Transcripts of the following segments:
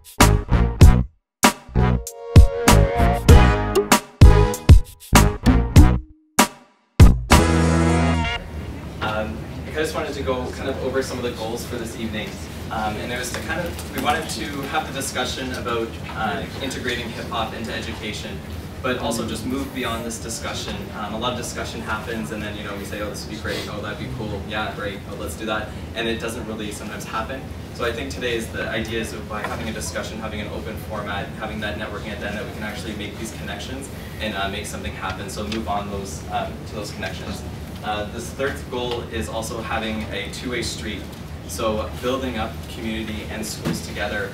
I just wanted to go kind of over some of the goals for this evening. And it was to kind of, we wanted to have the discussion about integrating hip-hop into education, but also just move beyond this discussion. A lot of discussion happens and then, you know, we say, oh, this would be great, oh, that'd be cool, yeah, great, oh, let's do that. And it doesn't really sometimes happen. So I think today is the idea is by having a discussion, having an open format, having that networking at the end, that we can actually make these connections and make something happen. So move on those to those connections. This third goal is also having a two-way street. So building up community and schools together.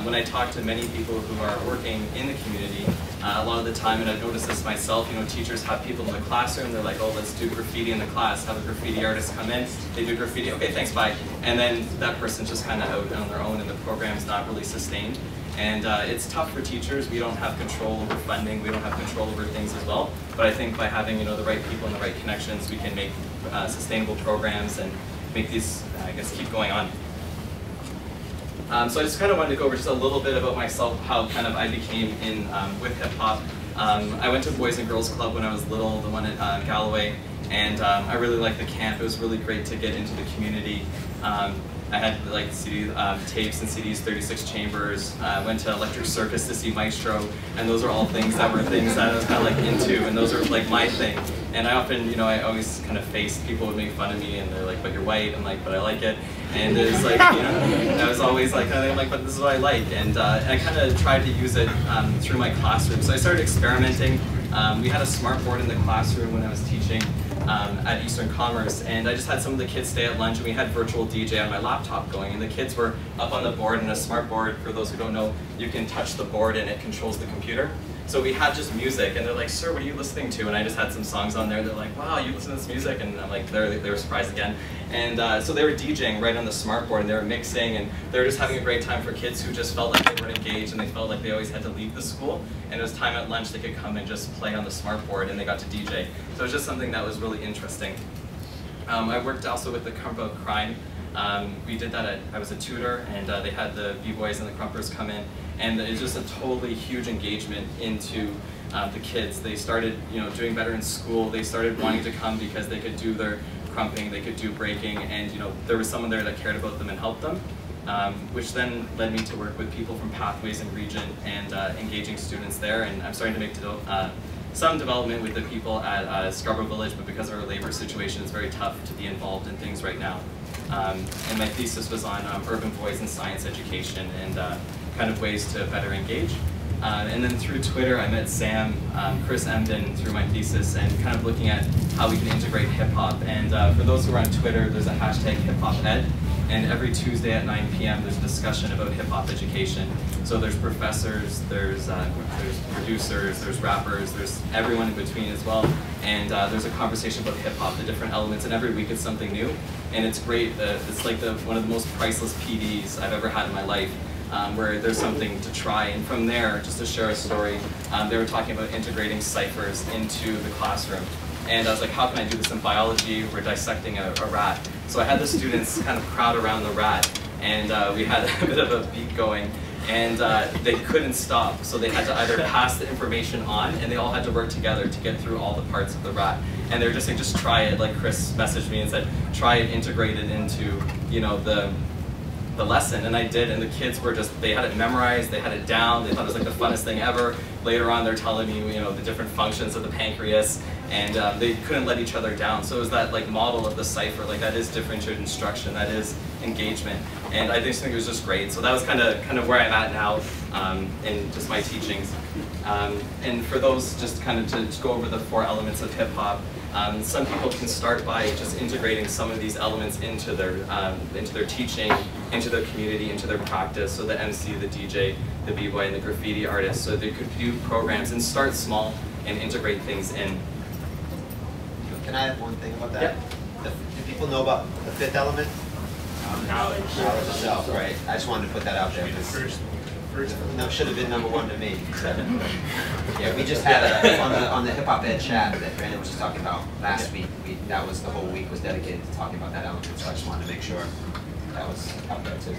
When I talk to many people who are working in the community, a lot of the time, and I've noticed this myself, you know, teachers have people in the classroom, they're like, oh, let's do graffiti in the class, have a graffiti artist come in, they do graffiti, okay, thanks, bye. And then that person's just kind of out on their own and the program's not really sustained. And it's tough for teachers. We don't have control over funding. We don't have control over things as well. But I think by having, you know, the right people and the right connections, we can make sustainable programs and make these, I guess, keep going on. So I just kind of wanted to go over just a little bit about myself, how kind of I became in with hip hop. I went to Boys and Girls Club when I was little, the one at Galloway, and I really liked the camp. It was really great to get into the community. I had like CD, tapes and CDs, 36 Chambers. Went to Electric Circus to see Maestro, and those are all things that were things that I was kind of like into, and those are like my thing. And I often, you know, I always kind of faced, people would make fun of me, and they're like, but you're white. I'm like, but I like it. And it's like, you know, I was always like, I'm like, but this is what I like. And I kind of tried to use it through my classroom. So I started experimenting. We had a smart board in the classroom when I was teaching at Eastern Commerce, and I just had some of the kids stay at lunch, and we had virtual DJ on my laptop going, and the kids were up on the board, and a smart board, for those who don't know, you can touch the board and it controls the computer. So we had just music, and they're like, sir, what are you listening to? And I just had some songs on there. They're like, wow, you listen to this music? And I'm like, they were surprised again. And so they were DJing right on the smart board, and they were mixing, and they were just having a great time for kids who just felt like they weren't engaged, and they felt like they always had to leave the school. And it was time at lunch, they could come and just play on the smart board, and they got to DJ. So it was just something that was really interesting. I worked also with the Crump Crime. We did that I was a tutor, and they had the B-boys and the Crumpers come in, and it's just a totally huge engagement into the kids. They started, you know, doing better in school. They started wanting to come because they could do their crumping, they could do breaking, and you know, there was someone there that cared about them and helped them, which then led me to work with people from Pathways and Region and engaging students there. And I'm starting to make some development with the people at Scarborough Village, but because of our labor situation, it's very tough to be involved in things right now. And my thesis was on urban voice and science education and kind of ways to better engage. And then through Twitter, I met Sam, Chris Emden through my thesis, and kind of looking at how we can integrate hip-hop. And for those who are on Twitter, there's a hashtag hip-hop-ed, and every Tuesday at 9 p.m. there's a discussion about hip-hop education. So there's professors, there's producers, there's rappers, there's everyone in between as well. And there's a conversation about hip-hop, the different elements, and every week it's something new. And it's great. It's like one of the most priceless PDs I've ever had in my life. Where there's something to try, and from there, just to share a story, they were talking about integrating ciphers into the classroom. And I was like, how can I do this in biology? We're dissecting a rat. So I had the students kind of crowd around the rat, and we had a bit of a beat going, and they couldn't stop. So they had to either pass the information on, and they all had to work together to get through all the parts of the rat. And they were just saying, just try it, like Chris messaged me and said, try it, integrate it into, you know, the lesson. And I did, and the kids were just, they had it memorized, they had it down, they thought it was like the funnest thing ever. Later on, they're telling me, you know, the different functions of the pancreas, and they couldn't let each other down. So it was that like model of the cipher, like that is differentiated instruction, that is engagement. And I just think it was just great. So that was kind of where I'm at now in just my teachings. And for those, just kind of to go over the 4 elements of hip hop, some people can start by just integrating some of these elements into their teaching, into their community, into their practice. So the MC, the DJ, the b-boy, and the graffiti artist. So they could do programs and start small and integrate things in. Can I add one thing about that? Yeah. Do people know about the 5th element? Knowledge. Knowledge itself, right? I just wanted to put that out there. No, should have been #1 to me. Yeah, we just had on the Hip Hop Ed chat that Brandon was just talking about last week. That was the whole week was dedicated to talking about that element. So I just wanted to make sure that was out there too.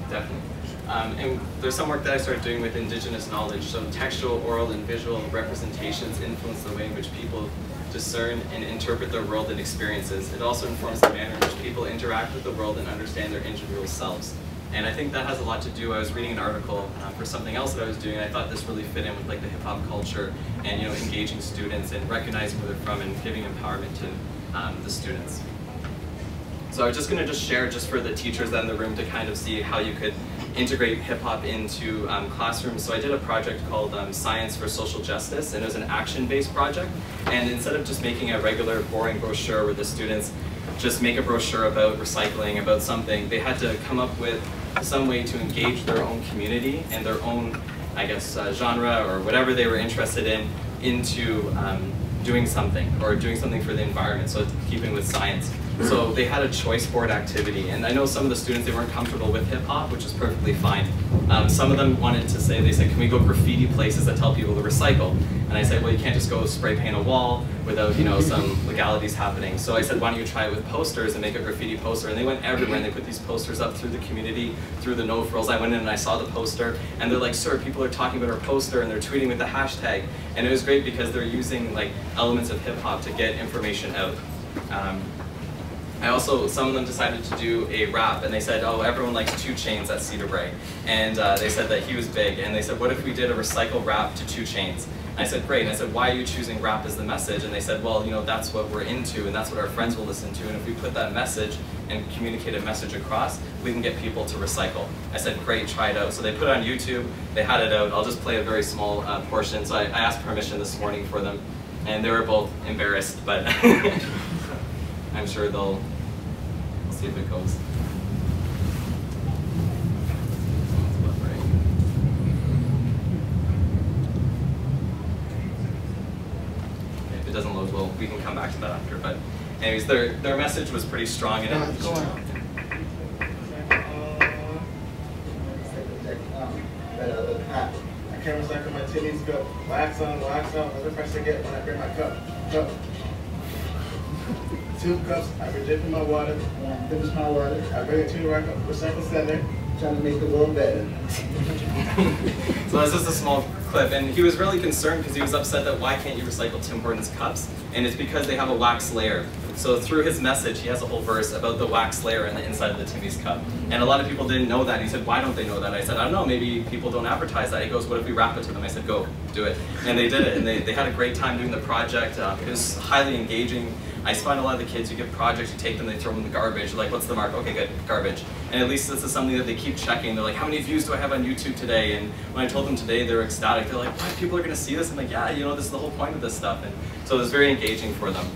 Definitely. And there's some work that I started doing with indigenous knowledge. So textual, oral, and visual representations influence the way in which people discern and interpret their world and experiences. It also informs the manner in which people interact with the world and understand their individual selves. And I think that has a lot to do. I was reading an article for something else that I was doing, and I thought this really fit in with like the hip hop culture and engaging students and recognizing where they're from and giving empowerment to the students. So I was just going to share just for the teachers that are in the room to kind of see how you could integrate hip-hop into classrooms. So I did a project called Science for Social Justice, and it was an action-based project. And instead of just making a regular boring brochure where the students just make a brochure about recycling, about something, they had to come up with some way to engage their own community and their own, I guess, genre or whatever they were interested in into doing something, or doing something for the environment, so keeping with science. So they had a choice board activity, and I know some of the students, they weren't comfortable with hip hop, which is perfectly fine. Some of them wanted to say, they said, can we go graffiti places that tell people to recycle? And I said, well, you can't just go spray paint a wall without some legalities happening. So I said, why don't you try it with posters and make a graffiti poster? And they went everywhere, and they put these posters up through the community, through the no-frills. I went in and I saw the poster, and they're like, sir, people are talking about our poster, and they're tweeting with the hashtag. And it was great because they're using like elements of hip hop to get information out. Some of them decided to do a rap, and they said, oh, everyone likes 2 Chainz at Cedar Brae. And they said that he was big, and they said, what if we did a recycle rap to 2 Chainz? And I said, great. And I said, why are you choosing rap as the message? And they said, well, that's what we're into, and that's what our friends will listen to, and if we put that message and communicate a message across, we can get people to recycle. I said, great, try it out. So they put it on YouTube, they had it out. I'll just play a very small portion. So I asked permission this morning for them, and they were both embarrassed, but I'm sure we'll see if it goes. If it doesn't load, well, we can come back to that after. But anyways, their message was pretty strong in it. Go on. I can't recycle my titties, go wax on, another price I get when I bring my cup. 2 cups, I reject my water, finish my water, I bring it to the recycle center, trying to make the world better. So that's just a small clip, and he was really concerned because he was upset that why can't you recycle Tim Hortons cups? And it's because they have a wax layer. So through his message, he has a whole verse about the wax layer in the inside of the Timmy's cup. And a lot of people didn't know that. He said, why don't they know that? I said, I don't know, maybe people don't advertise that. He goes, what if we wrap it to them? I said, go, do it. And they did it, and they had a great time doing the project. It was highly engaging. I find a lot of the kids, you give projects, you take them, they throw them in the garbage. You're like, what's the mark? Okay, good, garbage. And at least this is something that they keep checking. They're like, how many views do I have on YouTube today? And when I told them today, they were ecstatic. They're like, what, people are gonna see this? I'm like, yeah, this is the whole point of this stuff. And so it was very engaging for them.